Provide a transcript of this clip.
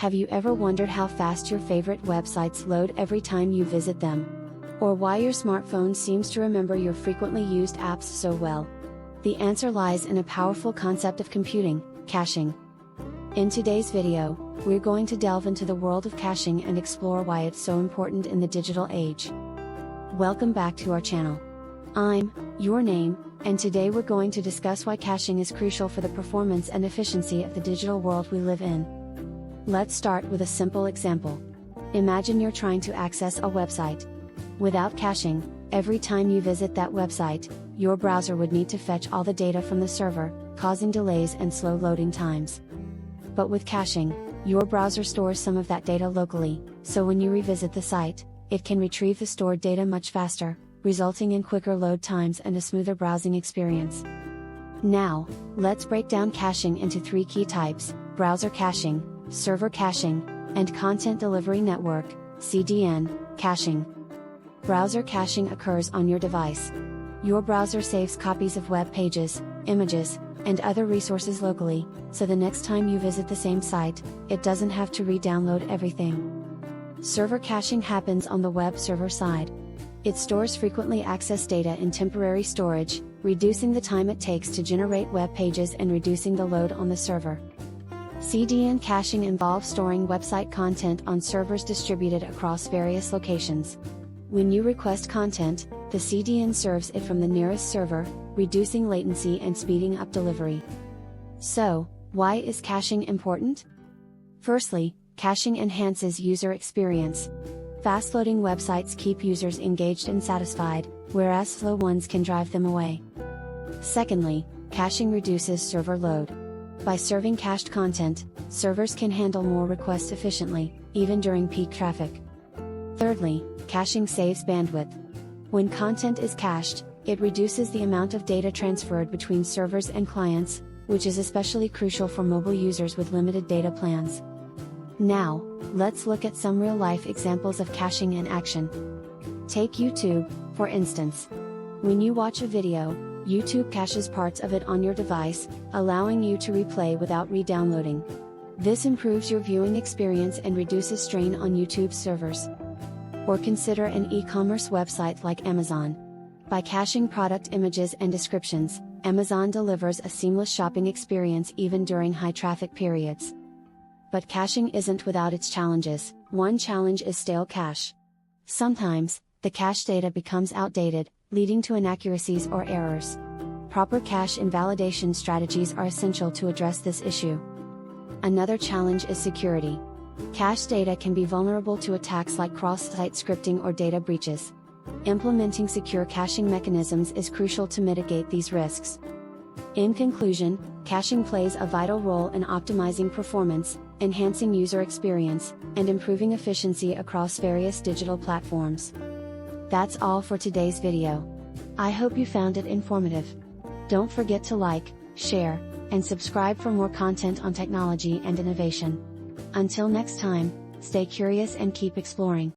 Have you ever wondered how fast your favorite websites load every time you visit them? Or why your smartphone seems to remember your frequently used apps so well? The answer lies in a powerful concept of computing, caching. In today's video, we're going to delve into the world of caching and explore why it's so important in the digital age. Welcome back to our channel. I'm Your Name, and today we're going to discuss why caching is crucial for the performance and efficiency of the digital world we live in. Let's start with a simple example. Imagine you're trying to access a website. Without caching, every time you visit that website, your browser would need to fetch all the data from the server, causing delays and slow loading times. But with caching, your browser stores some of that data locally, so when you revisit the site, it can retrieve the stored data much faster, resulting in quicker load times and a smoother browsing experience. Now, let's break down caching into three key types: browser caching, server caching, and content delivery network (CDN) caching. Browser caching occurs on your device. Your browser saves copies of web pages, images, and other resources locally, so the next time you visit the same site, it doesn't have to re-download everything. Server caching happens on the web server side. It stores frequently accessed data in temporary storage, reducing the time it takes to generate web pages and reducing the load on the server. CDN caching involves storing website content on servers distributed across various locations. When you request content, the CDN serves it from the nearest server, reducing latency and speeding up delivery. So, why is caching important? Firstly, caching enhances user experience. Fast-loading websites keep users engaged and satisfied, whereas slow ones can drive them away. Secondly, caching reduces server load. By serving cached content, servers can handle more requests efficiently, even during peak traffic. Thirdly, caching saves bandwidth. When content is cached, it reduces the amount of data transferred between servers and clients, which is especially crucial for mobile users with limited data plans. Now, let's look at some real-life examples of caching in action. Take YouTube, for instance. When you watch a video, YouTube caches parts of it on your device, allowing you to replay without re-downloading. This improves your viewing experience and reduces strain on YouTube's servers. Or consider an e-commerce website like Amazon. By caching product images and descriptions, Amazon delivers a seamless shopping experience even during high traffic periods. But caching isn't without its challenges. One challenge is stale cache. Sometimes, the cache data becomes outdated, leading to inaccuracies or errors. Proper cache invalidation strategies are essential to address this issue. Another challenge is security. Cache data can be vulnerable to attacks like cross-site scripting or data breaches. Implementing secure caching mechanisms is crucial to mitigate these risks. In conclusion, caching plays a vital role in optimizing performance, enhancing user experience, and improving efficiency across various digital platforms. That's all for today's video. I hope you found it informative. Don't forget to like, share, and subscribe for more content on technology and innovation. Until next time, stay curious and keep exploring.